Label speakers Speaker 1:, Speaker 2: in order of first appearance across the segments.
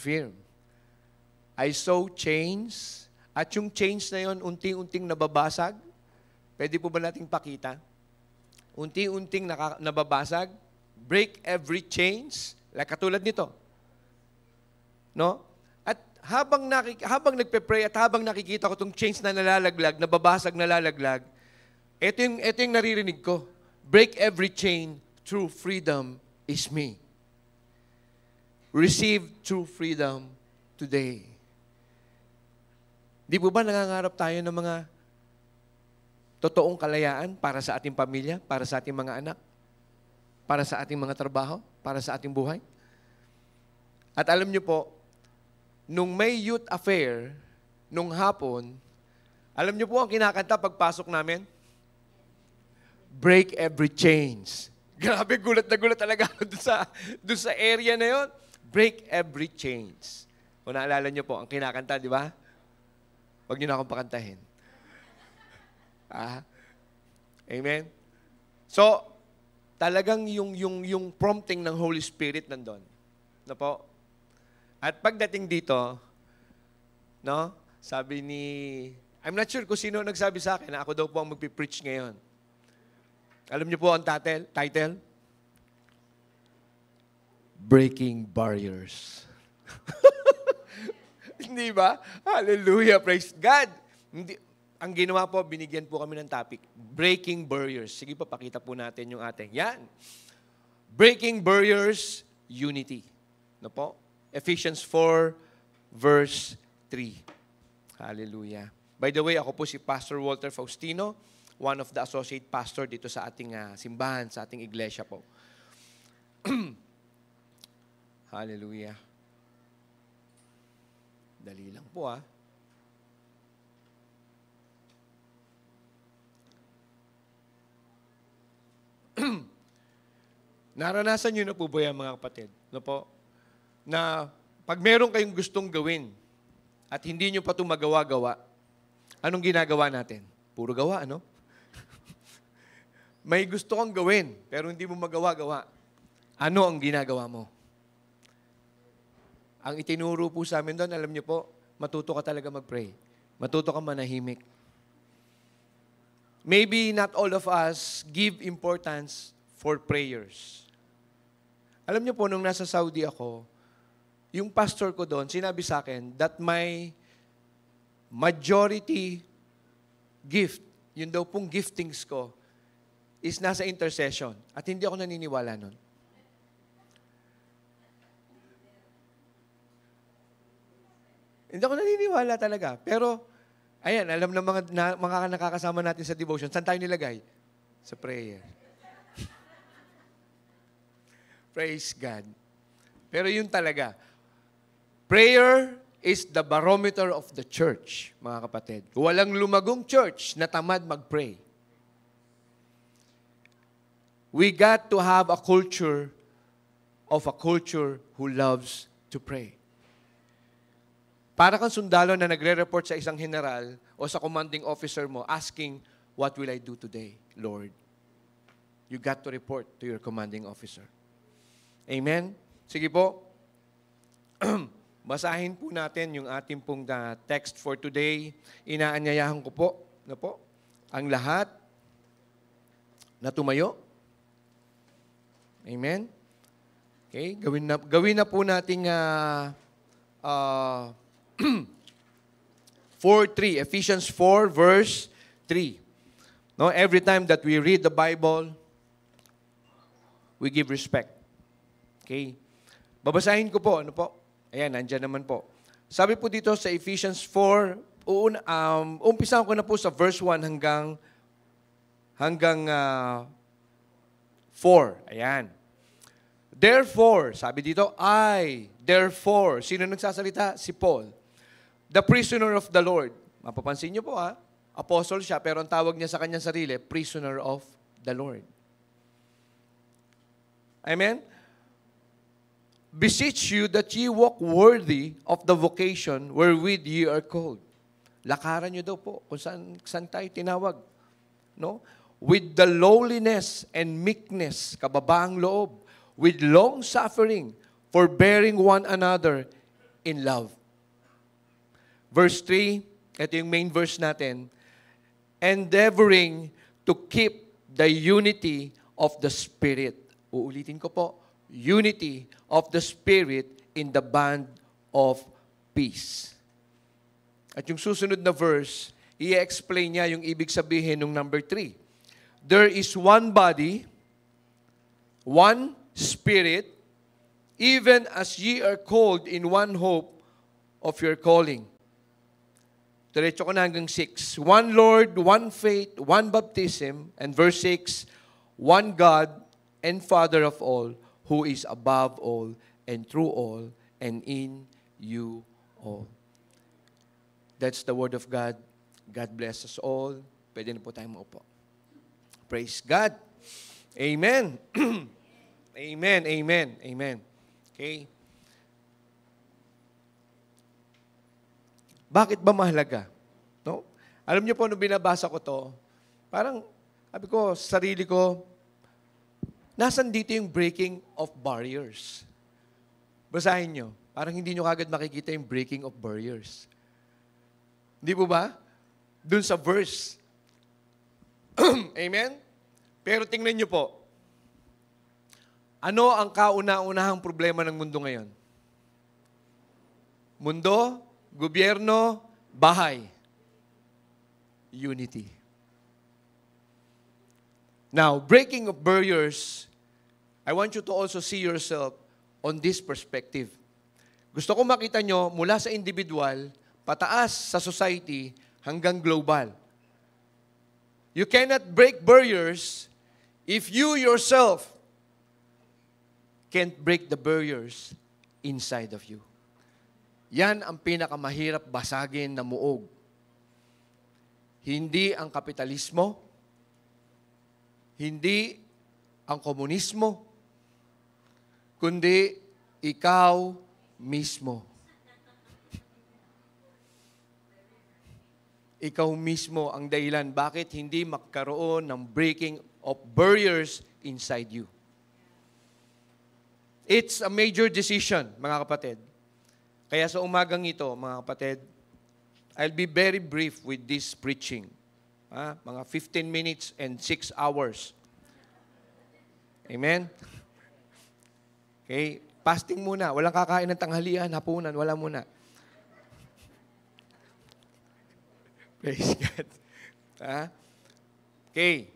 Speaker 1: confirm. I saw chains, at yung chains na yon unti-unting nababasag. Pwede po ba nating pakita? Unti-unting nababasag. Break every chains. Like katulad nito. No? At habang nagpe-pray at habang nakikita ko itong chains na nalalaglag, nababasag, nalalaglag, ito yung naririnig ko. Break every chain, true freedom is me. Receive true freedom today. Di po ba nangangarap tayo ng mga totoong kalayaan para sa ating pamilya, para sa ating mga anak, para sa ating mga trabaho, para sa ating buhay? At alam niyo po, nung may youth affair, nung hapon, alam niyo po ang kinakanta pagpasok namin? Break every chains. Grabe, gulat na gulat talaga doon sa area na yon. Break every chains. Kung naalala niyo po, ang kinakanta, di ba? Huwag niyo na akong pakantahin. Amen? So, talagang yung prompting ng Holy Spirit nandun. No po? At pagdating dito, no, sabi ni, I'm not sure kung sino nagsabi sa akin na ako daw po ang magpipreach ngayon. Alam niyo po ang title? Breaking Barriers. Hindi ba? Hallelujah, praise God. Ang ginawa po, binigyan po kami ng topic, Breaking Barriers. Sige pa, pakita po natin yung ating. Yan. Breaking Barriers, Unity. No po? Ephesians 4, verse 3. Hallelujah. By the way, ako po si Pastor Walter Faustino, one of the associate pastor dito sa ating simbahan, sa ating iglesia po. Hallelujah. Dali lang po Naranasan nyo na po ba yan, mga kapatid? No po? Na pag meron kayong gustong gawin at hindi nyo pa ito magawa-gawa, anong ginagawa natin? Puro gawa, ano? May gusto kang gawin, pero hindi mo magawa-gawa. Ano ang ginagawa mo? Ang itinuro po sa amin doon, alam niyo po, matuto ka talaga mag-pray. Matuto ka manahimik. Maybe not all of us give importance for prayers. Alam niyo po, nung nasa Saudi ako, yung pastor ko doon, sinabi sa akin that my majority gift, yun daw pong giftings ko, is nasa intercession. At hindi ako naniniwala nun. Hindi ako naniniwala talaga. Pero, ayan, alam ng mga nakakasama natin sa devotion, saan tayo nilagay? Sa prayer. Praise God. Pero yun talaga. Prayer is the barometer of the church, mga kapatid. Walang lumagong church na tamad mag-pray. We got to have a culture who loves to pray. Para kang sundalo na nagre-report sa isang general o sa commanding officer mo asking, what will I do today, Lord? You got to report to your commanding officer. Amen? Sige po. Basahin po natin yung ating pong text for today. Inaanyayahan ko po, ang lahat na tumayo. Amen? Okay, gawin na po nating 4:3, Ephesians 4 verse 3. No, every time that we read the Bible, we give respect. Okay? Babasahin ko po, ano po? Ayan, nandiyan naman po. Sabi po dito sa Ephesians 4, umpisahan ko na po sa verse 1 hanggang 4. Ayan. Therefore, sabi dito, therefore, sino nagsasalita? Si Paul. The prisoner of the Lord. Mapapansin niyo po apostle siya, pero ang tawag niya sa kanyang sarili, prisoner of the Lord. Amen? Beseech you that ye walk worthy of the vocation wherewith ye are called. Lakaran niyo daw po kung saan tayo tinawag. No? With the lowliness and meekness, kababaang loob, with long suffering, forbearing one another in love. Verse 3, ito yung main verse natin, endeavoring to keep the unity of the Spirit. Uulitin ko po, unity of the Spirit in the bond of peace. At yung susunod na verse, i-explain niya yung ibig sabihin ng number 3. There is one body, one Spirit, even as ye are called in one hope of your calling. Diretso ko na hanggang 6. One Lord, one faith, one baptism. And verse 6, one God and Father of all, who is above all and through all and in you all. That's the word of God. God bless us all. Pwede na po tayong maupo. Praise God. Amen. Amen, amen, amen. Okay. Bakit ba mahalaga? No? Alam niyo po, nung binabasa ko to, parang, sabi ko, sarili ko, nasan dito yung breaking of barriers? Basahin niyo. Parang hindi niyo kagad makikita yung breaking of barriers. Hindi po ba? Dun sa verse. Amen? Pero tingnan niyo po, ano ang kauna-unahang problema ng mundo ngayon? Mundo, gobyerno, bahay. Unity. Now, breaking of barriers, I want you to also see yourself on this perspective. Gusto ko makita nyo mula sa individual, pataas sa society, hanggang global. You cannot break barriers if you yourself can't break the barriers inside of you. Yan ang pinakamahirap basagin na muog. Hindi ang kapitalismo, hindi ang komunismo, kundi ikaw mismo. Ikaw mismo ang dahilan bakit hindi magkaroon ng breaking of barriers inside you. It's a major decision, mga kapatid. Kaya sa umagang ito, mga kapatid, I'll be very brief with this preaching. Mga 15 minutes and 6 hours. Amen? Okay, fasting muna. Walang kakain ng tanghalian, hapunan, wala muna. Praise God. Okay.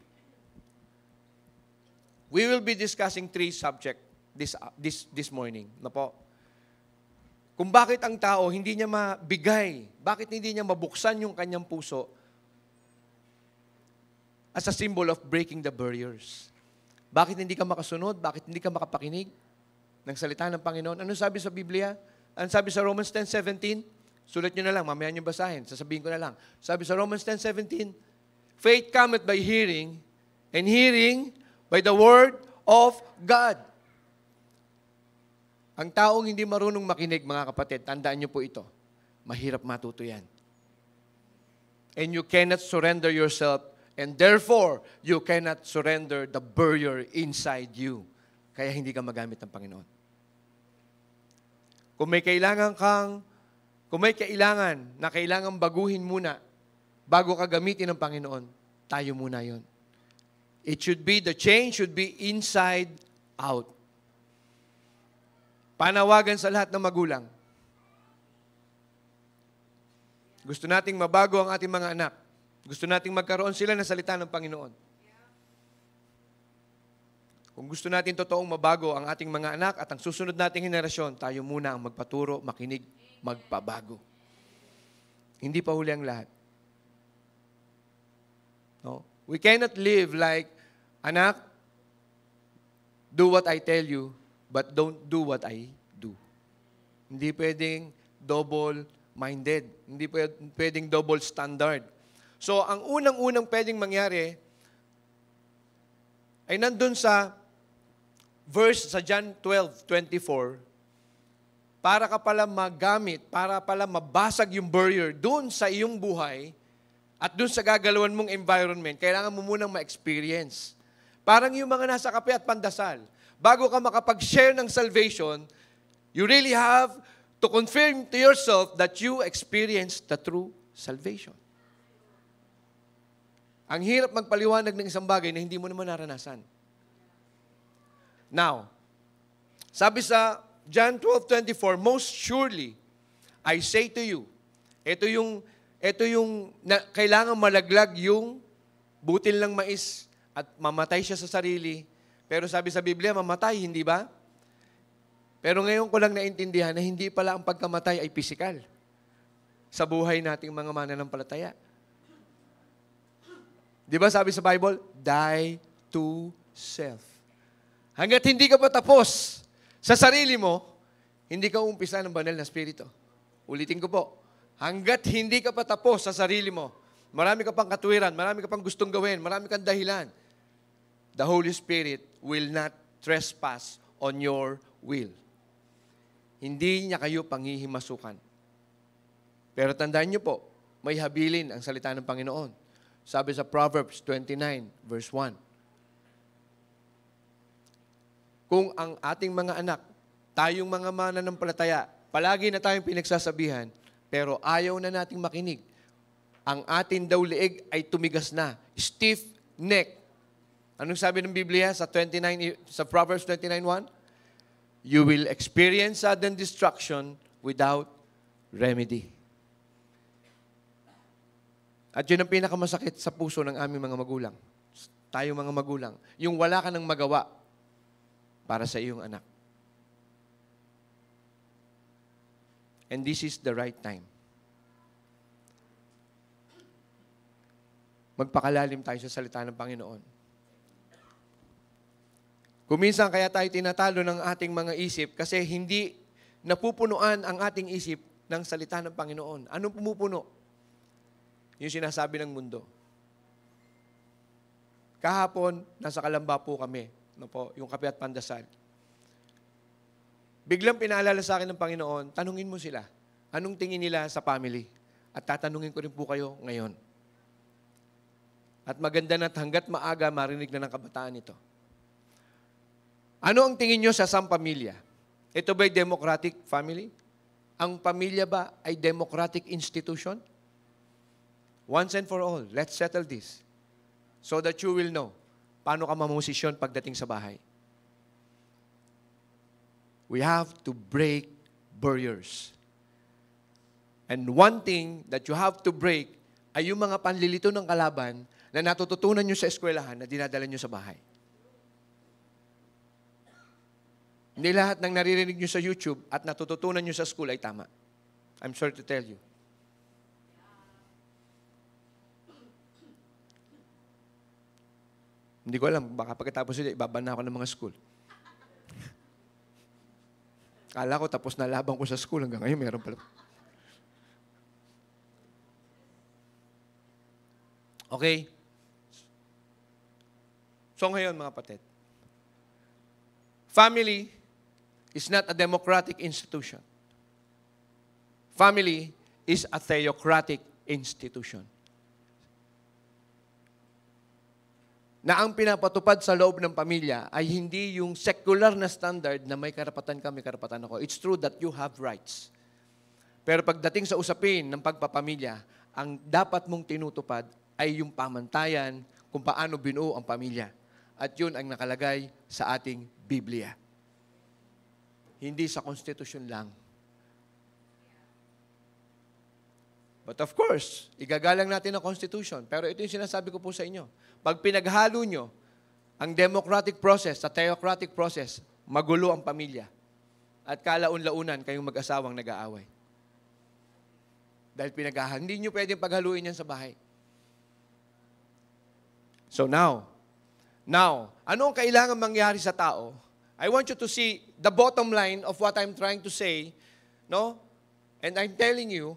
Speaker 1: We will be discussing 3 subjects this morning. Na po. Kung bakit ang tao hindi niya mabigay, bakit hindi niya mabuksan yung kanyang puso as a symbol of breaking the barriers. Bakit hindi ka makasunod? Bakit hindi ka makapakinig ng salita ng Panginoon? Ano sabi sa Biblia? Ano sabi sa Romans 10:17? Sulat nyo na lang, mamaya nyo basahin. Sasabihin ko na lang. Sabi sa Romans 10:17, faith cometh by hearing, and hearing by the word of God. Ang taong hindi marunong makinig, mga kapatid, tandaan nyo po ito, mahirap matuto yan. And you cannot surrender yourself, and therefore, you cannot surrender the barrier inside you. Kaya hindi ka magamit ng Panginoon. Kung may kailangan na kailangan baguhin muna bago ka gamitin ng Panginoon, tayo muna yon. The change should be inside out. Panawagan sa lahat ng magulang. Gusto nating mabago ang ating mga anak. Gusto nating magkaroon sila ng salita ng Panginoon. Kung gusto natin totoong mabago ang ating mga anak at ang susunod nating henerasyon, tayo muna ang magpaturo, makinig, magpabago. Hindi pa huli ang lahat. No? We cannot live like, anak, do what I tell you, but don't do what I do. Hindi pwedeng double-minded. Hindi pwedeng double standard. So, ang unang-unang pwedeng mangyari ay nandun sa verse sa John 12:24, para ka pala magamit, para pala mabasag yung barrier doon sa iyong buhay at doon sa gagalawan mong environment, kailangan mo munang ma-experience. Parang yung mga nasa kape at pandasal. Bago ka makapag-share ng salvation, you really have to confirm to yourself that you experienced the true salvation. Ang hirap magpaliwanag ng isang bagay na hindi mo naman naranasan. Now, sabi sa John 12:24, most surely, I say to you, ito yung kailangan malaglag yung butil ng mais at mamatay siya sa sarili. Pero sabi sa Biblia, mamatay, hindi ba? Pero ngayon ko lang naintindihan na hindi pala ang pagkamatay ay pisikal sa buhay nating mga mananampalataya. Di ba sabi sa Bible, die to self. Hanggat hindi ka pa tapos sa sarili mo, hindi ka umpisa ng banal na spirito. Ulitin ko po, hanggat hindi ka pa tapos sa sarili mo, marami ka pang katwiran, marami ka pang gustong gawin, marami kang dahilan, the Holy Spirit will not trespass on your will. Hindi niya kayo panghihimasukan. Pero tandaan niyo po, may habilin ang salita ng Panginoon. Sabi sa Proverbs 29, verse 1. Kung ang ating mga anak, tayong mga mananampalataya, palagi na tayong pinagsasabihan, pero ayaw na nating makinig. Ang atin daw liig ay tumigas na. Stiff neck. Anong sabi ng Biblia sa Proverbs 29:1? You will experience sudden destruction without remedy. At yun ang pinakamasakit sa puso ng aming mga magulang. Tayong mga magulang. Yung wala ka nang magawa para sa iyong anak. And this is the right time. Magpakalalim tayo sa salita ng Panginoon. Kuminsan kaya tayo tinatalo ng ating mga isip kasi hindi napupunuan ang ating isip ng salita ng Panginoon. Anong pumupuno? Yung sinasabi ng mundo. Kahapon, nasa Kalamba po kami. Yung kape at pandasal. Biglang pinaalala sa akin ng Panginoon, tanungin mo sila, anong tingin nila sa family? At tatanungin ko rin po kayo ngayon. At maganda na't hanggat maaga, marinig na ng kabataan ito. Ano ang tingin nyo sa isang pamilya? Ito ba'y democratic family? Ang pamilya ba ay democratic institution? Once and for all, let's settle this so that you will know paano ka mamosisyon pagdating sa bahay. We have to break barriers. And one thing that you have to break ay yung mga panlilito ng kalaban na natututunan nyo sa eskwelahan na dinadala nyo sa bahay. Hindi lahat ng naririnig nyo sa YouTube at natututunan nyo sa school ay tama. I'm sorry to tell you. Hindi ko alam, baka pagkatapos nila, ibaban na ako ng mga school. Kala ko tapos na labang ko sa school, hanggang ngayon meron pala. Okay? So ngayon mga kapatid, family is not a democratic institution. Family is a theocratic institution. Na ang pinapatupad sa loob ng pamilya ay hindi yung secular na standard na may karapatan ka, may karapatan ako. It's true that you have rights. Pero pagdating sa usapin ng pagpapamilya, ang dapat mong tinutupad ay yung pamantayan kung paano binuo ang pamilya. At yun ang nakalagay sa ating Biblia. Hindi sa konstitusyon lang. But of course, igagalang natin ang Constitution. Pero ito yung sinasabi ko po sa inyo. Pag pinaghalo nyo ang democratic process sa theocratic process, magulo ang pamilya. At kalaun-launan kayong mag-asawang nag-aaway. Dahil hindi nyo pwedeng paghaluin yan sa bahay. So now, ano ang kailangan mangyari sa tao? I want you to see the bottom line of what I'm trying to say, no? And I'm telling you,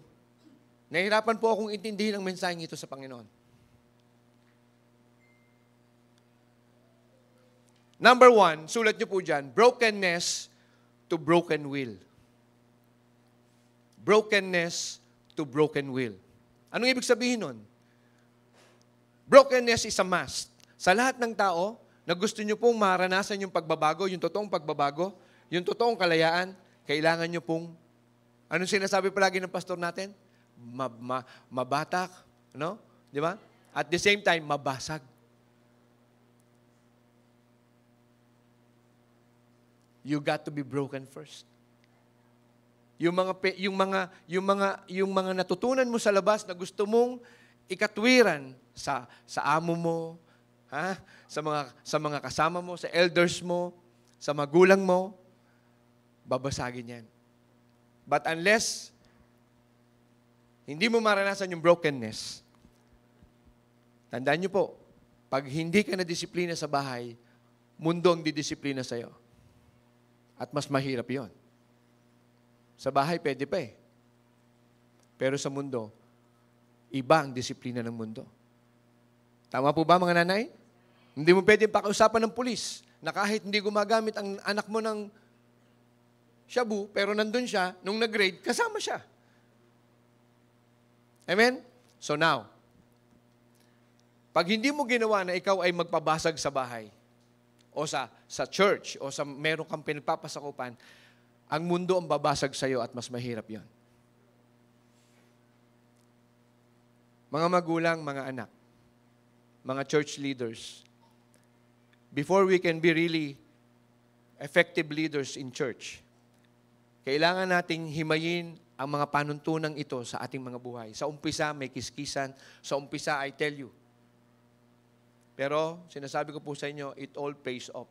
Speaker 1: nahirapan po akong intindihin ang mensaheng ito sa Panginoon. Number 1, sulat niyo po dyan, brokenness to broken will. Brokenness to broken will. Anong ibig sabihin nun? Brokenness is a must. Sa lahat ng tao na gusto niyo pong maranasan yung pagbabago, yung totoong pagbabago, yung totoong kalayaan, kailangan niyo pong Anong sinasabi palagi ng pastor natin? Mabatak, no? Di ba? At the same time, mabasag. You got to be broken first. Yung mga natutunan mo sa labas na gusto mong ikatwiran sa amo mo, ha? Sa mga kasama mo, sa elders mo, sa magulang mo, babasagin yan. But unless hindi mo maranasan yung brokenness, tandaan niyo po, pag hindi ka na-disiplina sa bahay, mundo ang didisiplina sa'yo. At mas mahirap yon. Sa bahay, pwede pa eh. Pero sa mundo, iba ang disiplina ng mundo. Tama po ba, mga nanay? Hindi mo pwede pakiusapan ng pulis na kahit hindi gumagamit ang anak mo ng shabu, pero nandun siya, nung nag-grade, kasama siya. Amen? So now, pag hindi mo ginawa na ikaw ay magpabasag sa bahay, o sa church, o sa meron kang pinagpapasakupan, ang mundo ang babasag sa iyo at mas mahirap yon. Mga magulang, mga anak, mga church leaders, before we can be really effective leaders in church, kailangan nating himayin ang mga panuntunang ito sa ating mga buhay. Sa umpisa, may kiskisan. Sa umpisa, I tell you. Pero, sinasabi ko po sa inyo, it all pays off.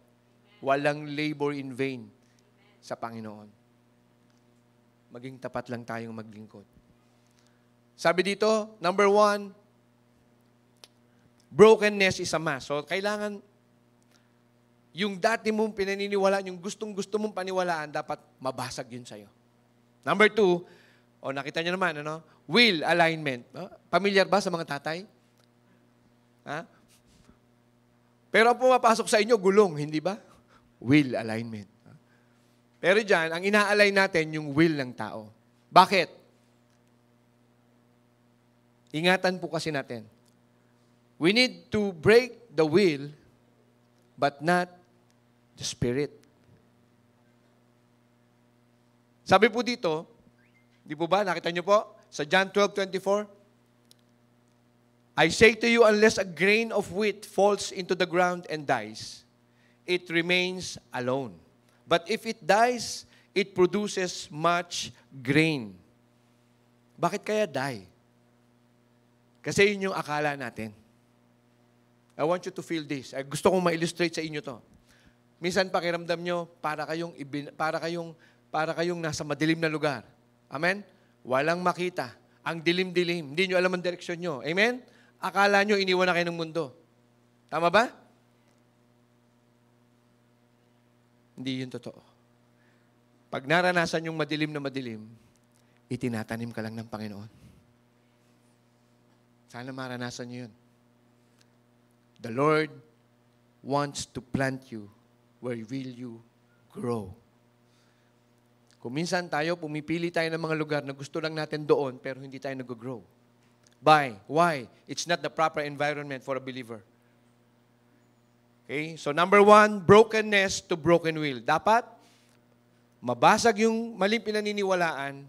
Speaker 1: Walang labor in vain sa Panginoon. Maging tapat lang tayong maglingkod. Sabi dito, number 1, brokenness is a must. So, kailangan yung dati mong pinaniniwalaan, yung gustong-gusto mong paniwalaan, dapat mabasag yun sa'yo. Number 2, nakita niyo naman, will alignment. No? Familiar ba sa mga tatay? Ha? Pero ang pumapasok sa inyo, gulong, hindi ba? Will alignment. Pero dyan, ang ina-align natin yung will ng tao. Bakit? Ingatan po kasi natin. We need to break the will, but not the spirit. Sabi po dito, di po ba, nakita niyo po, sa John 12:24, I say to you, unless a grain of wheat falls into the ground and dies, it remains alone. But if it dies, it produces much grain. Bakit kaya die? Kasi yun yung akala natin. I want you to feel this. Gusto kong ma-illustrate sa inyo to. Minsan pakiramdam nyo, para kayong nasa madilim na lugar. Amen? Walang makita. Ang dilim-dilim. Hindi nyo alam ang direksyon nyo. Amen? Akala nyo, iniwan na kayo ng mundo. Tama ba? Hindi yun totoo. Pag naranasan yung madilim na madilim, itinatanim ka lang ng Panginoon. Sana maranasan nyo yun. The Lord wants to plant you where will you grow. Kung minsan tayo, pumipili tayo ng mga lugar na gusto lang natin doon, pero hindi tayo nag-grow. Why? It's not the proper environment for a believer. Okay? So number 1, brokenness to broken will. Dapat, mabasag yung maling pinaniniwalaan,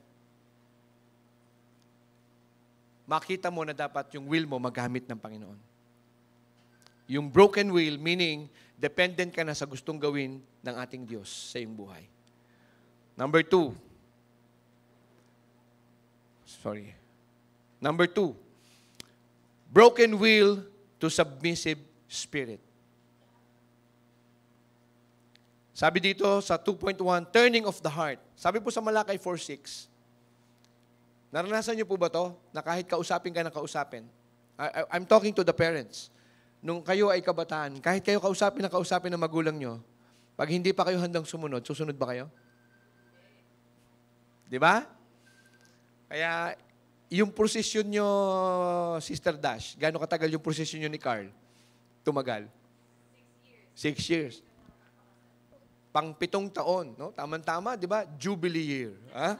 Speaker 1: makita mo na dapat yung will mo magamit ng Panginoon. Yung broken will, meaning, dependent ka na sa gustong gawin ng ating Diyos sa iyong buhay. Number 2. Broken will to submissive spirit. Sabi dito sa 2.1, turning of the heart. Sabi po sa Malakay 4:6, naranasan niyo po ba to? Na kahit kausapin ka ng kausapin. I'm talking to the parents. Nung kayo ay kabataan, kahit kayo kausapin ng magulang nyo, pag hindi pa kayo handang sumunod, susunod ba kayo? Di ba? Kaya, yung prosesyon nyo, Sister Dash, gaano katagal yung prosesyon nyo ni Carl? Tumagal? 6 years. Pang 7 taon, no? Tama-tama, di ba? Jubilee year. Ha?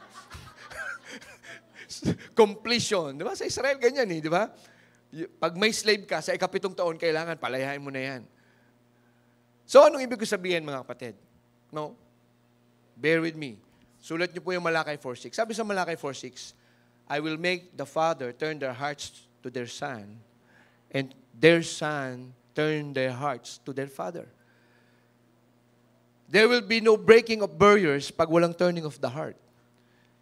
Speaker 1: Completion. Di ba? Sa Israel, ganyan eh, di ba? Pag may slave ka, sa ika-7 taon, kailangan, palayain mo na yan. So, anong ibig ko sabihin, mga kapatid? No? Bear with me. Sulat niyo po yung Malakay 4:6. Sabi sa Malakay 4:6, I will make the father turn their hearts to their son, and their son turn their hearts to their father. There will be no breaking of barriers pag walang turning of the heart.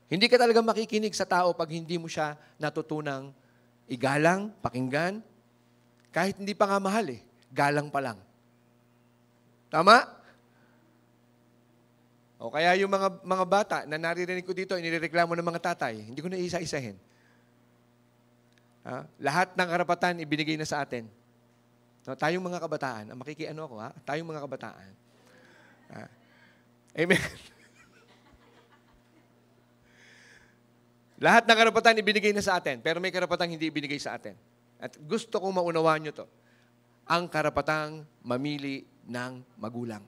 Speaker 1: Hindi ka talaga makikinig sa tao pag hindi mo siya natutunang igalang, pakinggan. Kahit hindi pa nga mahal galang pa lang. Tama? O kaya yung mga bata na naririnig ko dito, inireklamo ng mga tatay, hindi ko na isa-isahin. Lahat ng karapatan ibinigay na sa atin. No, tayong mga kabataan, makikiano ako tayong mga kabataan. Amen. Lahat ng karapatan ibinigay na sa atin, pero may karapatang hindi ibinigay sa atin. At gusto kong maunawaan nyo to. Ang karapatang mamili ng magulang.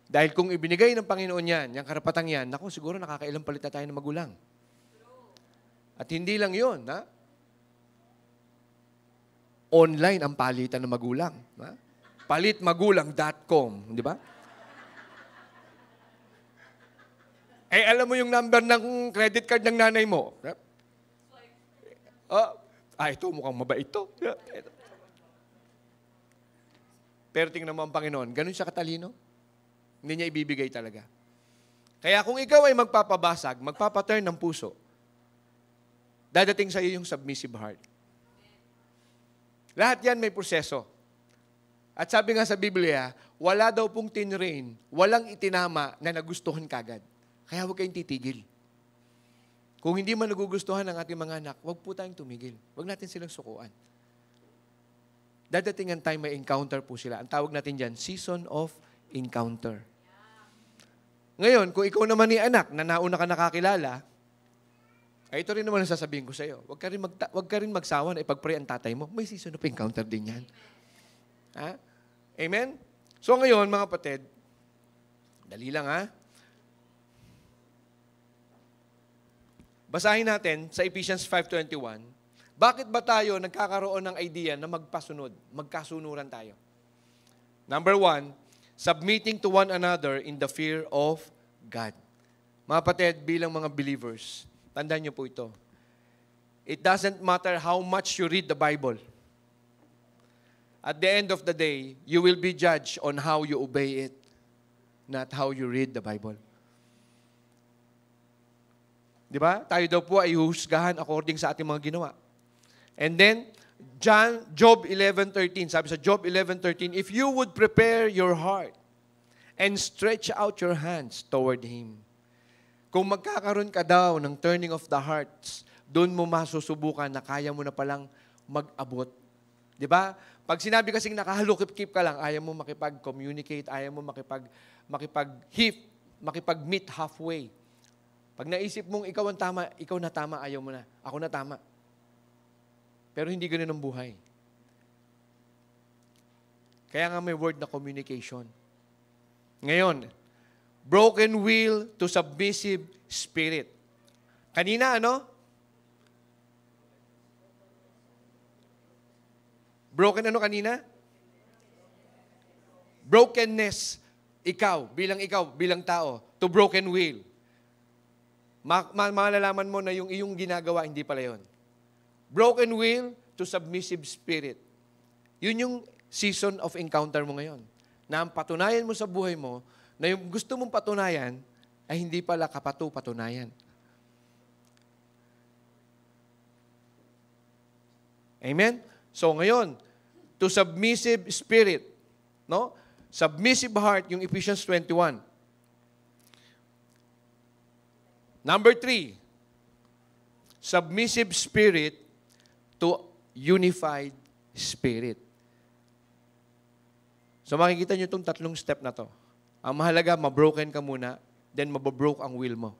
Speaker 1: Dahil kung ibinigay ng Panginoon yan, yung karapatang yan, naku, siguro nakakailang palit na tayo ng magulang. At hindi lang yun, online ang palitan ng magulang. Palitmagulang.com, di ba? Alam mo yung number ng credit card ng nanay mo. Ito, mukhang mabait to. Pero tingnan mo ang Panginoon, ganun siya katalino. Hindi niya ibibigay talaga. Kaya kung ikaw ay magpapabasag, magpapaturn ng puso, dadating sa iyo yung submissive heart. Lahat yan may proseso. At sabi nga sa Biblia, wala daw pong tinrain, walang itinama na nagustuhan kagad. Kaya huwag kayong titigil. Kung hindi man nagugustuhan ng ating mga anak, huwag po tayong tumigil. Huwag natin silang sukuan. Dadating ang time may encounter po sila. Ang tawag natin dyan, season of encounter. Ngayon, kung ikaw naman ni anak na nauna ka nakakilala, ito rin naman ang sasabihin ko sa iyo. Huwag ka rin magsawa na ipag-pray ang tatay mo. May season of encounter din yan. Amen? So ngayon, mga kapatid, dali lang Basahin natin sa Ephesians 5:21. Bakit ba tayo nagkakaroon ng idea na magkasunuran tayo? Number 1, submitting to one another in the fear of God. Mga kapatid, bilang mga believers, tandaan niyo po ito. It doesn't matter how much you read the Bible. At the end of the day, you will be judged on how you obey it, not how you read the Bible. Di ba? Tayo daw po ay husgahan according sa ating mga ginawa. And then, Job 11:13, sabi sa Job 11:13, if you would prepare your heart and stretch out your hands toward Him. Kung magkakaroon ka daw ng turning of the hearts, doon mo masusubukan na kaya mo na palang mag-abot. Di ba? Pag sinabi kasing nakahalukip-kip ka lang, ayaw mo makipag-communicate, ayaw mo makipag-meet halfway. Pag naisip mong ikaw ang tama, ikaw na tama, ayaw mo na. Ako na tama. Pero hindi ganun ang buhay. Kaya nga may word na communication. Ngayon, broken will to submissive spirit. Kanina, Broken kanina? Brokenness. Ikaw, bilang tao, to broken will. Malalaman mo na yung iyong ginagawa, hindi pala yun. Broken will to submissive spirit. Yun yung season of encounter mo ngayon. Na ang patunayan mo sa buhay mo, na yung gusto mong patunayan, ay hindi pala patunayan. Amen? So ngayon, to submissive spirit, submissive heart, yung Ephesians 21. Number 3, submissive spirit to unified spirit. So makikita nyo itong tatlong step na to. Ang mahalaga, mabroken ka muna, then mababroke ang will mo.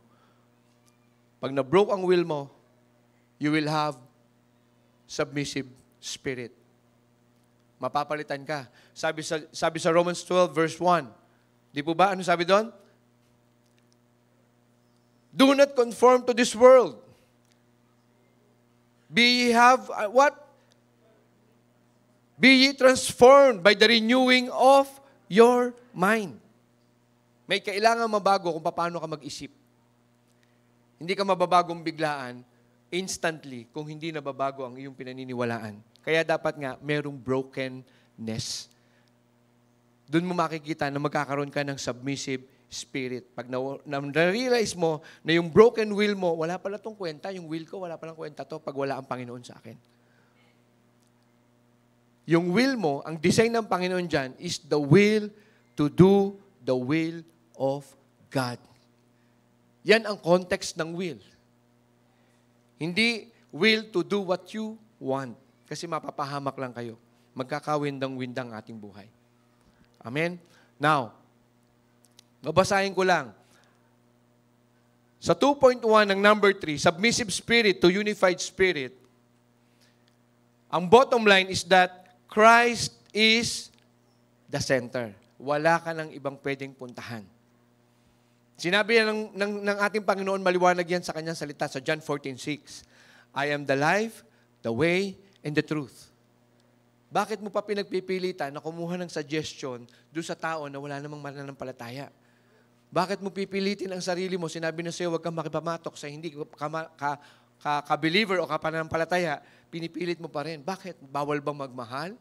Speaker 1: Pag nabroke ang will mo, you will have submissive spirit. Mapapalitan ka. Sabi sa Romans 12 verse 1. Di po ba? Ano sabi doon? Do not conform to this world. Be ye transformed by the renewing of your mind. May kailangan mabago kung paano ka mag-isip. Hindi ka mababagong biglaan, instantly, kung hindi nababago ang iyong pinaniniwalaan. Kaya dapat nga, merong brokenness. Doon mo makikita na magkakaroon ka ng submissive spirit. Pag na-realize mo na yung broken will mo, wala pala itong kwenta, yung will ko, wala palang kwenta to pag wala ang Panginoon sa akin. Yung will mo, ang design ng Panginoon dyan is the will to do the will of God. Yan ang context ng will. Hindi will to do what you want. Kasi mapapahamak lang kayo. Magkakawindang-windang ating buhay. Amen? Now, babasahin ko lang. Sa 2.1 ng number 3, submissive spirit to unified spirit, ang bottom line is that Christ is the center. Wala ka ng ibang pwedeng puntahan. Sinabi ng ating Panginoon, maliwanag yan sa kanyang salita sa John 14:6. I am the life, the way, and the truth. Bakit mo pa pinagpipilitan na kumuha ng suggestion doon sa tao na wala namang mananampalataya? Bakit mo pipilitin ang sarili mo? Sinabi na sa'yo, huwag kang makipamatok sa hindi ka-believer o ka-pananampalataya. Pinipilit mo pa rin. Bakit? Bawal bang magmahal?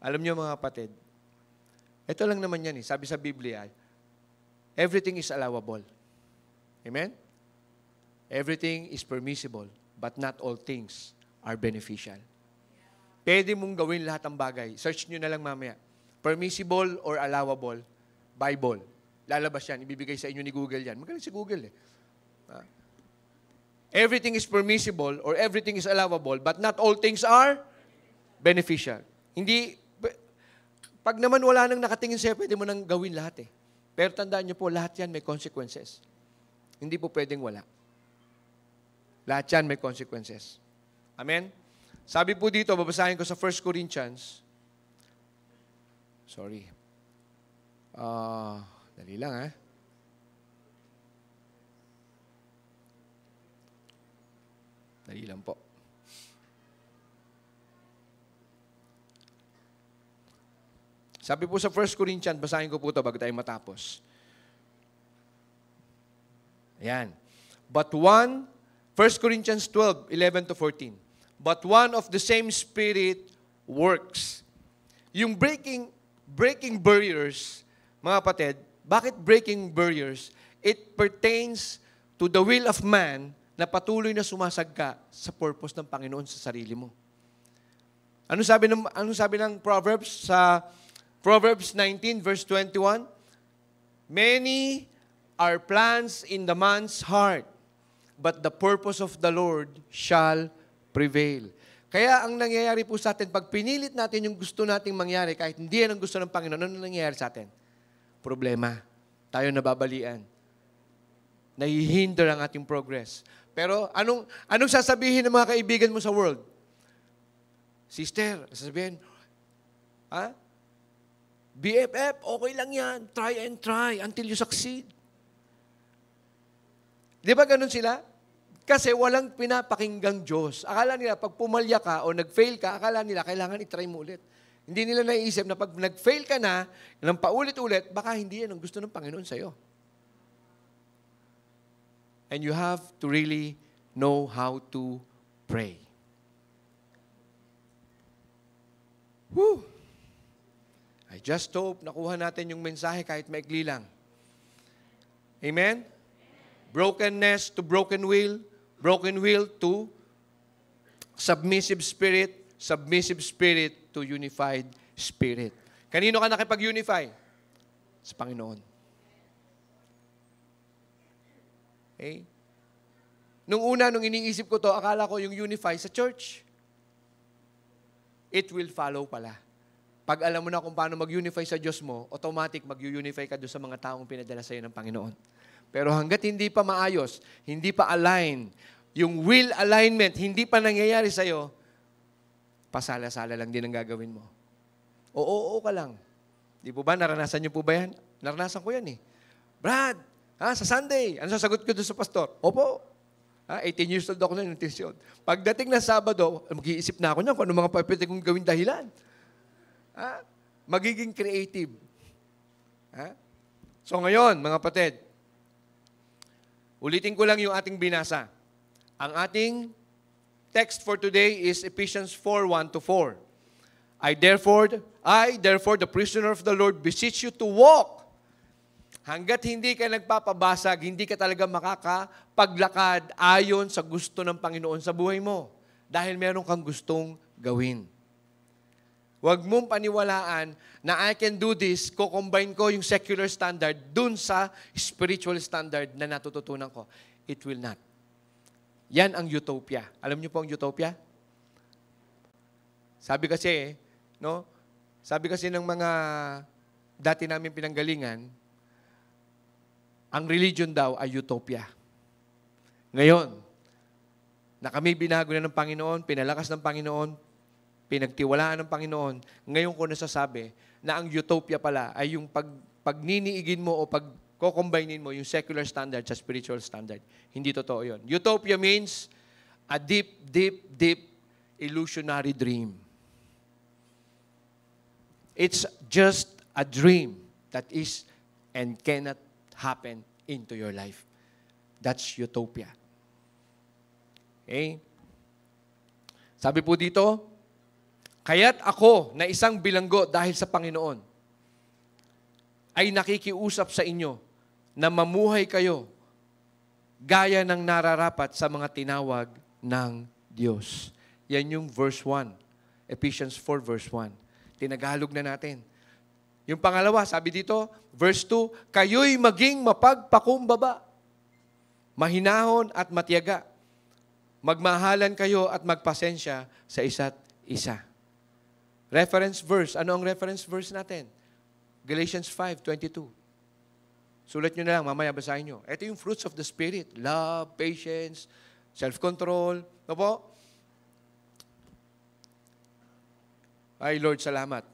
Speaker 1: Alam niyo mga kapatid, ito lang naman yan. Sabi sa Biblia, everything is allowable. Amen? Everything is permissible, but not all things are beneficial. Pwede mong gawin lahat ng bagay. Search nyo na lang mamaya. Permissible or allowable, Bible. Lalabas yan. Ibibigay sa inyo ni Google yan. Magaling si Google eh. Everything is permissible or everything is allowable, but not all things are beneficial. Hindi, pag naman wala nang nakatingin sa'yo, pwede mo nang gawin lahat eh. Pero tandaan nyo po, lahat yan may consequences. Hindi po pwedeng wala. Lahat yan may consequences. Amen? Sabi po dito, babasahin ko sa 1 Corinthians. Sorry. Dali lang ha. Dali lang po. Sabi po sa 1 Corinthians, basahin ko po ito bago tayo matapos. Ayan. But 1 Corinthians 12, 11 to 14. But one of the same Spirit works. Yung breaking barriers, mga kapatid, bakit breaking barriers? It pertains to the will of man na patuloy na sumasagka sa purpose ng Panginoon sa sarili mo. Ano sabi ng Proverbs sa Proverbs 19 verse 21? Many are plans in the man's heart, but the purpose of the Lord shall prevail. Kaya ang nangyayari po sa atin, pag pinilit natin yung gusto nating mangyari, kahit hindi yan ang gusto ng Panginoon, ano nangyayari sa atin? Problema. Tayo nababalian. Nahihinder ang ating progress. Pero anong sasabihin ng mga kaibigan mo sa world? Sister, sasabihin, BFF, okay lang yan. Try and try until you succeed. Di ba ganun sila? Kasi walang pinapakinggang Diyos. Akala nila, pag pumalya ka o nag-fail ka, akala nila, kailangan itry mo ulit. Hindi nila naiisip na pag nag-fail ka na, ng paulit-ulit, baka hindi yan ang gusto ng Panginoon sa'yo. And you have to really know how to pray. Whew! I just hope nakuha natin yung mensahe kahit maikli lang. Amen? Brokenness to broken will to submissive spirit to unified spirit. Kanino ka nakipag-unify? Sa Panginoon. Okay? Nung iniisip ko to, akala ko yung unify sa church. It will follow pala. Pag alam mo na kung paano mag-unify sa Diyos mo, automatic mag-unify ka doon sa mga taong pinadala sa iyo ng Panginoon. Pero hanggat hindi pa maayos, hindi pa align, yung will alignment, hindi pa nangyayari sa iyo, pasala-sala lang din ang gagawin mo. Oo ka lang. Di po ba? Naranasan niyo po ba yan? Naranasan ko yan eh. Brad, sa Sunday, ano sasagot ko doon sa pastor? Opo. 18 years old ako na intensyon. Pagdating na Sabado, mag-iisip na ako niyan kung ano mga pwede kong gawin dahilan. magiging creative. Ha? So ngayon, mga kapatid, ulitin ko lang yung ating binasa. Ang ating text for today is Ephesians 4:1-4. I therefore, the prisoner of the Lord, beseech you to walk. Hanggat hindi ka nagpapabasag, hindi ka talaga makakapaglakad ayon sa gusto ng Panginoon sa buhay mo. Dahil meron kang gustong gawin. Huwag mong paniwalaan na I can do this, ko-combine ko yung secular standard dun sa spiritual standard na natututunan ko. It will not. Yan ang utopia. Alam niyo po ang utopia? Sabi kasi ng mga dati namin pinanggalingan, ang religion daw ay utopia. Ngayon, na kami binago na ng Panginoon, pinalakas ng Panginoon, pinagtiwalaan ng Panginoon, ngayon ko nasasabi na ang utopia pala ay yung pagniniigin mo o pagko-combinein mo yung secular standard sa spiritual standard. Hindi totoo yun. Utopia means a deep, deep, deep illusionary dream. It's just a dream that is and cannot happen into your life. That's utopia. Okay? Sabi po dito, kaya't ako na isang bilanggo dahil sa Panginoon ay nakikiusap sa inyo na mamuhay kayo gaya ng nararapat sa mga tinawag ng Diyos. Yan yung verse 1. Ephesians 4 verse 1. Tinagalog na natin. Yung pangalawa, sabi dito, verse 2, kayo'y maging mapagpakumbaba, mahinahon at matiyaga. Magmahalan kayo at magpasensya sa isa't isa. Reference verse. Ano ang reference verse natin? Galatians 5:22. Sulat nyo na lang, mamaya basahin nyo. Ito yung fruits of the Spirit. Love, patience, self-control. Ano po? Ay, Lord, salamat.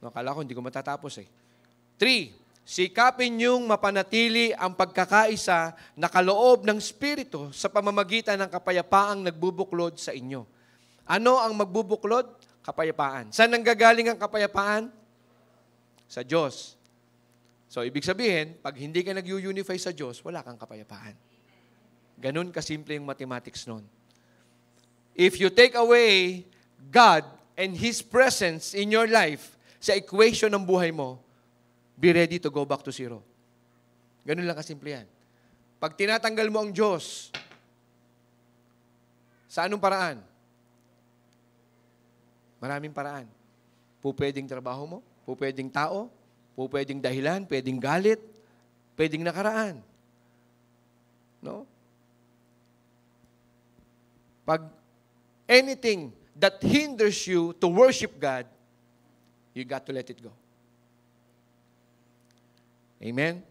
Speaker 1: Akala ko, hindi ko matatapos 3, sikapin niyong mapanatili ang pagkakaisa na kaloob ng Espiritu sa pamamagitan ng kapayapaang nagbubuklod sa inyo. Ano ang magbubuklod? Kapayapaan. Saan nanggagaling ang kapayapaan? Sa Diyos. So, ibig sabihin, pag hindi ka nag-unify sa Diyos, wala kang kapayapaan. Ganun kasimple yung mathematics nun. If you take away God and His presence in your life sa equation ng buhay mo, be ready to go back to zero. Ganun lang kasimple yan. Pag tinatanggal mo ang Diyos, sa anong paraan? Maraming paraan. Pupwedeng trabaho mo, pupwedeng tao, pupwedeng dahilan, pwedeng galit, pwedeng nakaraan. No? Pag anything that hinders you to worship God, you got to let it go. Amen?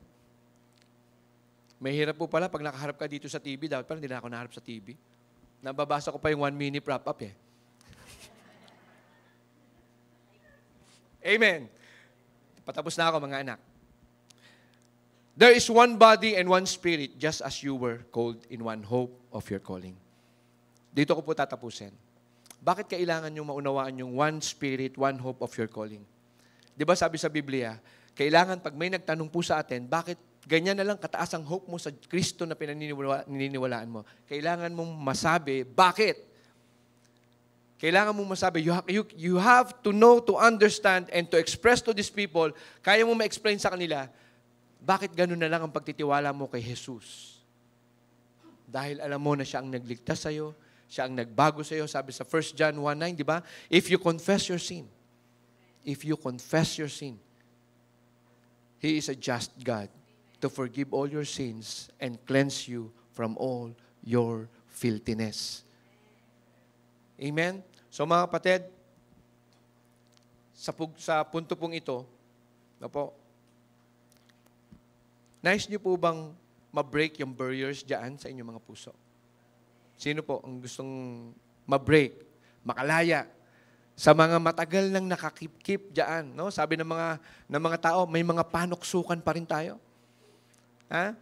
Speaker 1: Mahirap po pala pag nakaharap ka dito sa TV, dapat pala hindi na ako naharap sa TV. Nababasa ko pa yung 1-minute wrap-up Amen. Patapos na ako, mga anak. There is one body and one spirit, just as you were called in one hope of your calling. Dito ko po tatapusin. Bakit kailangan nyo maunawaan yung one spirit, one hope of your calling? Di ba sabi sa Biblia, kailangan pag may nagtanong po sa atin, bakit ganyan na lang kataas ang hope mo sa Kristo na pinaniniwalaan mo? Kailangan mong masabi, bakit? Kailangan mong masabi, you have to know, to understand, and to express to these people, kaya mo ma-explain sa kanila, bakit ganun na lang ang pagtitiwala mo kay Jesus? Dahil alam mo na siya ang nagligtas sa'yo, siya ang nagbago sa'yo. Sabi sa 1 John 1:9, di ba? If you confess your sin, He is a just God to forgive all your sins and cleanse you from all your filthiness. Amen? So mga kapatid, sa punto pong ito, nais niyo po bang ma-break yung barriers dyan sa inyong mga puso? Sino po ang gustong ma-break, makalaya sa mga matagal nang nakakip-kip dyan? No? Sabi ng mga tao, may mga panuksukan pa rin tayo. Ha?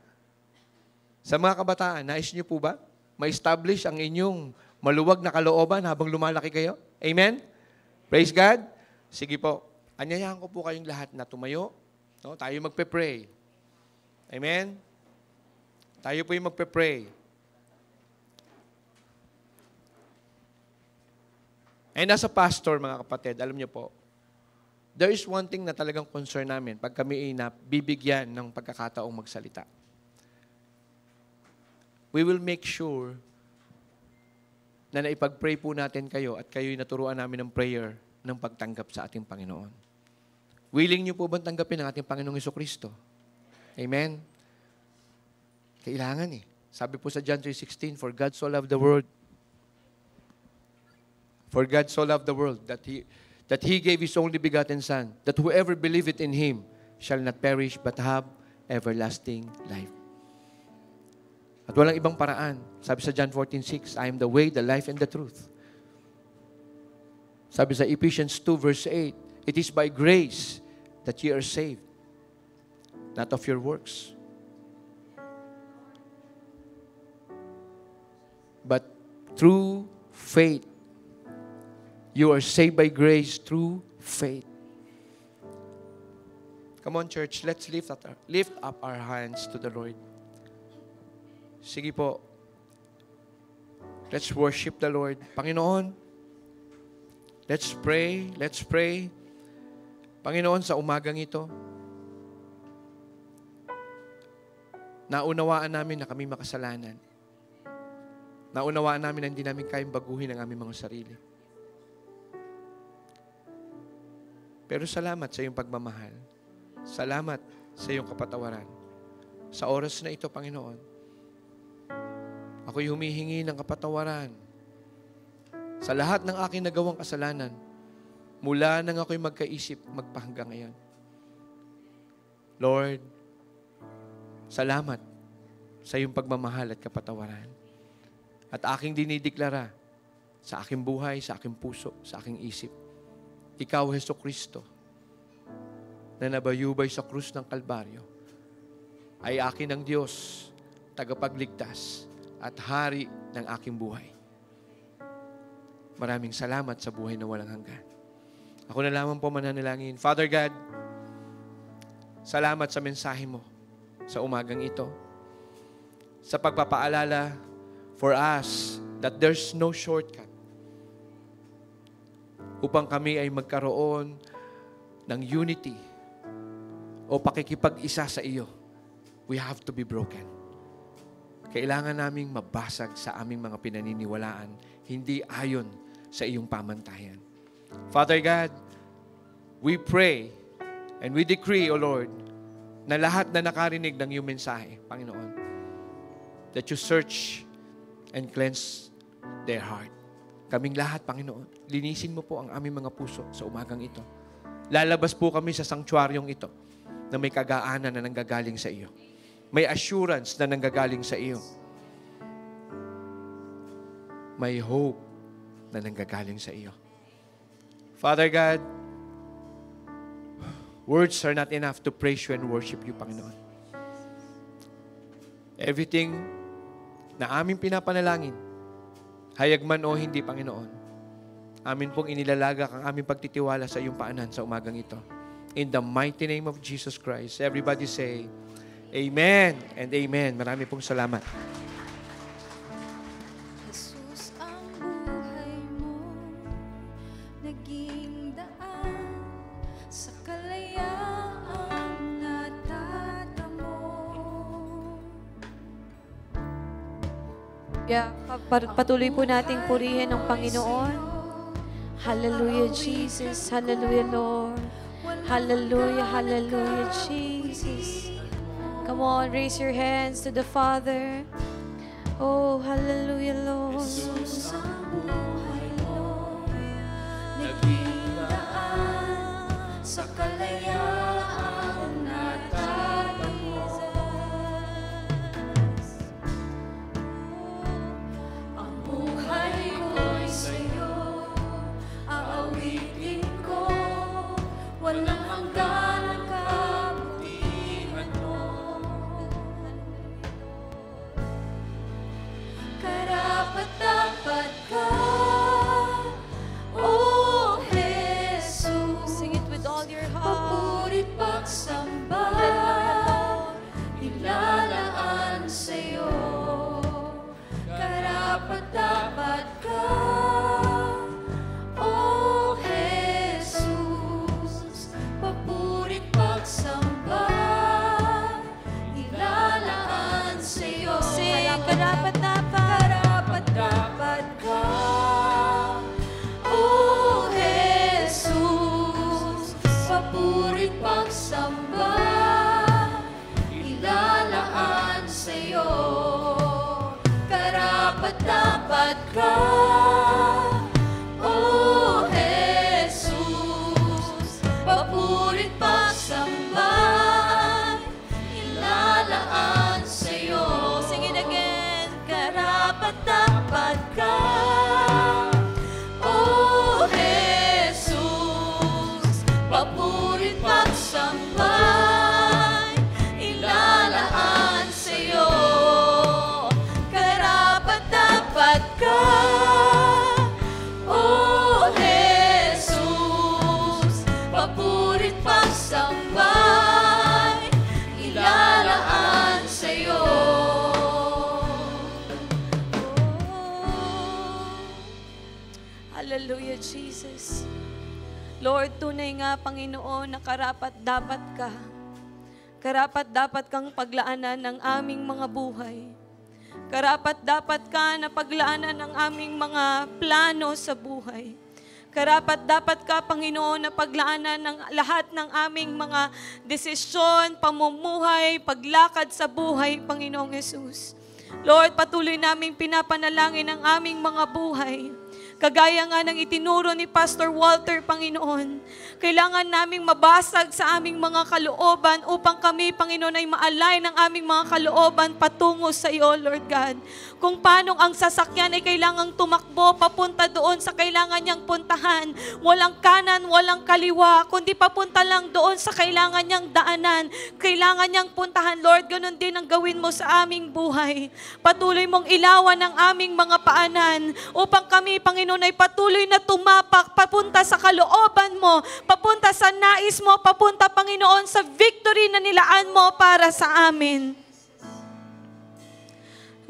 Speaker 1: Sa mga kabataan, nais niyo po ba ma-establish ang inyong maluwag na kalooban habang lumalaki kayo? Amen? Praise God? Sige po. Anyayahan ko po kayong lahat na tumayo. No? Tayo magpe-pray. Amen? Tayo po yung magpe-pray. And as a pastor, mga kapatid, alam niyo po, there is one thing na talagang concern namin pag kami ay bibigyan ng pagkakataong magsalita. We will make sure na naipag-pray po natin kayo at kayo'y naturuan namin ng prayer ng pagtanggap sa ating Panginoon. Willing niyo po ba tanggapin ang ating Panginoong Jesucristo? Amen? Kailangan eh. Sabi po sa John 3:16, For God so loved the world that He gave His only begotten Son, that whoever believeth in Him shall not perish but have everlasting life. At walang ibang paraan. Sabi sa John 14:6, I am the way, the life, and the truth. Sabi sa Ephesians 2 verse 8, it is by grace that ye are saved, not of your works, but through faith. You are saved by grace through faith. Come on, church, let's lift up our hands to the Lord. Sige po. Let's worship the Lord. Panginoon, let's pray. Let's pray. Panginoon, sa umagang ito, naunawaan namin na kami makasalanan. Naunawaan namin na hindi namin kayang baguhin ang aming mga sarili. Pero salamat sa iyong pagmamahal. Salamat sa iyong kapatawaran. Sa oras na ito, Panginoon, ako'y humihingi ng kapatawaran sa lahat ng aking nagawang kasalanan mula nang ako'y magkaisip magpahanggang ngayon. Lord, salamat sa iyong pagmamahal at kapatawaran. At aking dinideklara sa aking buhay, sa aking puso, sa aking isip, Ikaw, Jesucristo, na nabayubay sa krus ng Kalbaryo, ay akin ng Diyos, tagapagligtas, at hari ng aking buhay. Maraming salamat sa buhay na walang hanggan. Ako na lamang po mananalangin. Father God, salamat sa mensahe mo sa umagang ito, sa pagpapaalala for us that there's no shortcut upang kami ay magkaroon ng unity o pakikipag-isa sa iyo. We have to be broken. Kailangan naming mabasag sa aming mga pinaniniwalaan, hindi ayon sa iyong pamantayan. Father God, we pray and we decree, O Lord, na lahat na nakarinig ng iyong mensahe, Panginoon, that you search and cleanse their heart. Kaming lahat, Panginoon, linisin mo po ang aming mga puso sa umagang ito. Lalabas po kami sa sanctuaryong ito na may kagaanan na nanggagaling sa iyo. May assurance na nanggagaling sa iyo. May hope na nanggagaling sa iyo. Father God, words are not enough to praise you and worship you, Panginoon. Everything na aming pinapanalangin, hayag man o hindi, Panginoon, amin pong inilalagak ang aming pagtitiwala sa iyong paanan sa umagang ito. In the mighty name of Jesus Christ, everybody say, Amen and Amen. Marami pong salamat.
Speaker 2: Jesus, ang buhay mo, naging daan sa kalayaang natatamo.
Speaker 3: Patuloy po nating purihin ang Panginoon. Hallelujah, Jesus. Hallelujah, Lord. Hallelujah, hallelujah, Jesus. Come on, raise your hands to the Father. Oh, hallelujah, Lord.
Speaker 2: Jesus, ang buhay mo, naging daan sa kalayaang natatamo. Ang buhay ko'y sa'yo, aawitin ko, walang hanggan ang kabutihan mo. Karapat-dapat ka Karapat-dapat ka, O Jesus, papurit pagsamba, ilalaan sa'yo. Karapat-dapat ka, O Jesus, papurit pagsamba, ilalaan sa'yo.
Speaker 3: Sing it again.
Speaker 2: Karapat-dapat ka, O Jesus, papurit pagsamba, ilalaan sa'yo. Karapat-dapat ka, O Jesus, papurit pagsamba, ilalaan sa'yo.
Speaker 3: Hallelujah, Jesus. Lord, tunay nga, Panginoon, na karapat-dapat ka. Karapat-dapat kang paglaanan ng aming mga buhay. Karapat-dapat ka na paglaanan ng aming mga plano sa buhay. Karapat-dapat ka, Panginoon, na paglaanan ng lahat ng aming mga desisyon, pamumuhay, paglakad sa buhay, Panginoong Yesus. Lord, patuloy naming pinapanalangin ang aming mga buhay. Kagaya nga ng itinuro ni Pastor Walter, Panginoon, kailangan naming mabasag sa aming mga kalooban upang kami, Panginoon, ay maalay ng aming mga kalooban patungo sa iyo, Lord God. Kung paano ang sasakyan ay kailangang tumakbo papunta doon sa kailangan niyang puntahan. Walang kanan, walang kaliwa, kundi papunta lang doon sa kailangan niyang daanan. Kailangan niyang puntahan, Lord. Ganon din ang gawin mo sa aming buhay. Patuloy mong ilawan ang aming mga paanan upang kami, Panginoon, ay patuloy na tumapak papunta sa kalooban mo, papunta sa nais mo, papunta, Panginoon, sa victory na nilaan mo para sa amin.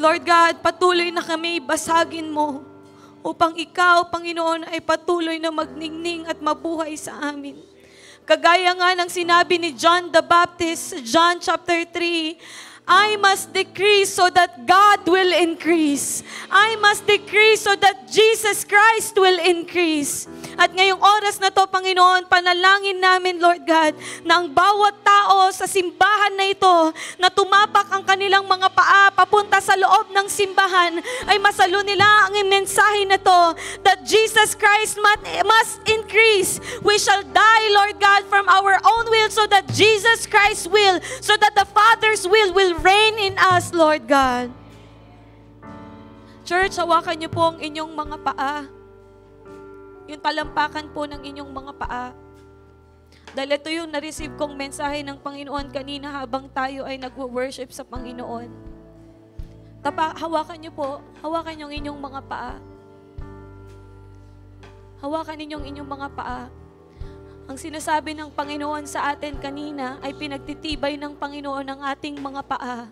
Speaker 3: Lord God, patuloy na kami basagin mo upang ikaw, Panginoon, ay patuloy na magningning at mabuhay sa amin. Kagaya nga ng sinabi ni John the Baptist, John chapter 3, I must decrease so that God will increase. I must decrease so that Jesus Christ will increase. At ngayong oras na to, Panginoon, panalangin namin, Lord God, na ang bawat tao sa simbahan na ito, na tumapak ang kanilang mga paa papunta sa loob ng simbahan, ay masalo nila ang mensahe na to, that Jesus Christ must increase. We shall die, Lord God, from our own will so that Jesus Christ will, so that the Father's will reign in us, Lord God. Church, hawakan niyo po ang inyong mga paa. Yung talampakan po ng inyong mga paa. Dahil ito yung na-receive kong mensahe ng Panginoon kanina habang tayo ay nag-worship sa Panginoon. Hawakan niyo po, hawakan niyo ang inyong mga paa. Hawakan ninyong inyong mga paa. Ang sinasabi ng Panginoon sa atin kanina ay pinagtitibay ng Panginoon ang ating mga paa.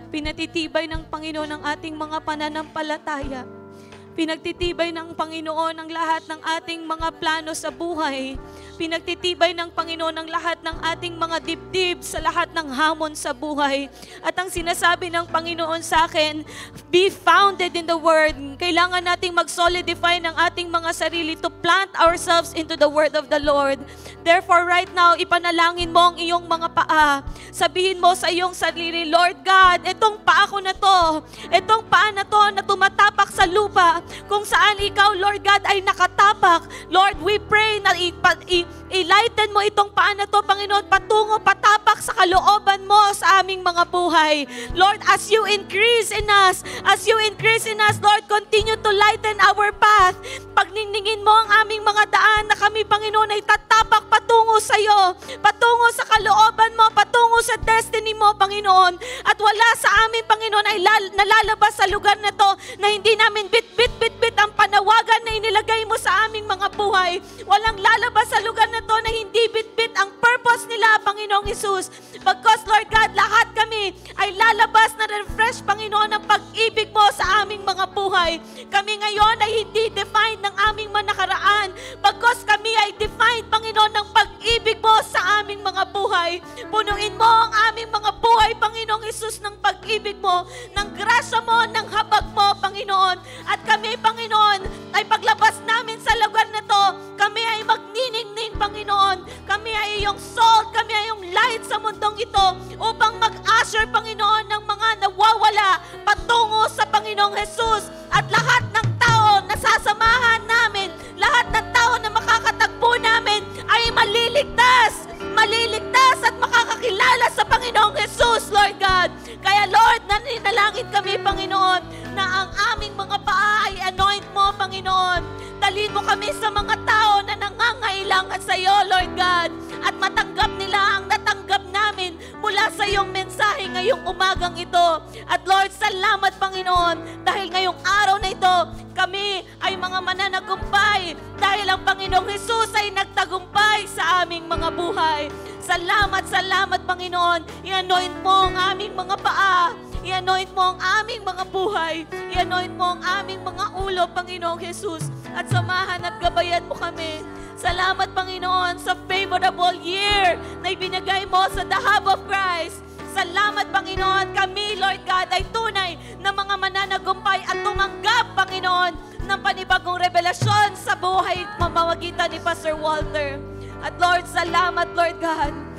Speaker 3: Pinatitibay ng Panginoon ang ating mga pananampalataya. Pinagtitibay ng Panginoon ang lahat ng ating mga plano sa buhay. Pinagtitibay ng Panginoon ang lahat ng ating mga dibdib sa lahat ng hamon sa buhay. At ang sinasabi ng Panginoon sa akin, be founded in the Word. Kailangan nating mag-solidify ng ating mga sarili to plant ourselves into the Word of the Lord. Therefore, right now, ipanalangin mo ang iyong mga paa. Sabihin mo sa iyong sarili, Lord God, itong paa ko na to, itong paa na to na tumatapak sa lupa, kung saan ikaw, Lord God, ay nakatapak. Lord, we pray na i-lighten mo itong paa na to, Panginoon, patungo, patapak sa kalooban mo sa aming mga buhay. Lord, as you increase in us, Lord, continue to lighten our path. Pagniningin mo ang aming mga daan na kami, Panginoon, ay tatapak patungo sa iyo, patungo sa kalooban mo, patungo sa destiny mo, Panginoon. At wala sa amin, Panginoon, ay nalalabas sa lugar na to na hindi namin bit ang panawagan na inilagay mo sa aming mga buhay. Walang lalabas sa lugar na to na hindi bit ang purpose nila, Panginoong Hesus. Because, Lord God, lahat kami ay lalabas na refresh, Panginoon, ng pag-ibig mo sa aming mga buhay. Kami ngayon ay hindi defined ng aming manakaraan. Because kami ay defined, Panginoon, ng pag-ibig mo sa aming mga buhay. Punuin mo ang aming mga buhay, Panginoong Jesus, ng pag-ibig mo, ng grasya mo, ng habag mo, Panginoon. At kami, Panginoon, ay paglabas namin sa lugar na to, kami ay magniningning, Panginoon. Kami ay iyong salt, kami ay iyong light sa mundong ito upang mag-usher, Panginoon, ng mga nawawala patungo sa Panginoong Jesus. At lahat ng tao na sasamahan namin, lahat ng tao na makakatagpo namin ay maliligtas at makakakilala sa Panginoong Jesus, Lord God. Kaya Lord, naninalangin kami, Panginoon, na ang aming mga paa ay anoint mo, Panginoon. Dalhin mo kami sa mga tao na nangangailangan sa iyo, Lord God. At matanggap nila ang natanggap namin mula sa iyong mensahe ngayong umagang ito. At Lord, salamat, Panginoon, dahil ngayong araw na ito, kami ay mga mananagumpay dahil ang Panginoong Jesus ay nagtagumpay sa aming mga buhay. Salamat, Panginoon. I-anoint mo ang aming mga paa. I-anoint mo ang aming mga buhay. I-anoint mo ang aming mga ulo, Panginoong Jesus. At samahan at gabayan mo kami. Salamat, Panginoon, sa favorable year na ibinigay mo sa The Hub of Christ. Salamat, Panginoon. Kami, Lord God, ay tunay na mga mananagumpay at tumanggap, Panginoon, ng panibagong revelasyon sa buhay mamamagitan ni Pastor Walter. At Lord, salamat, Lord God.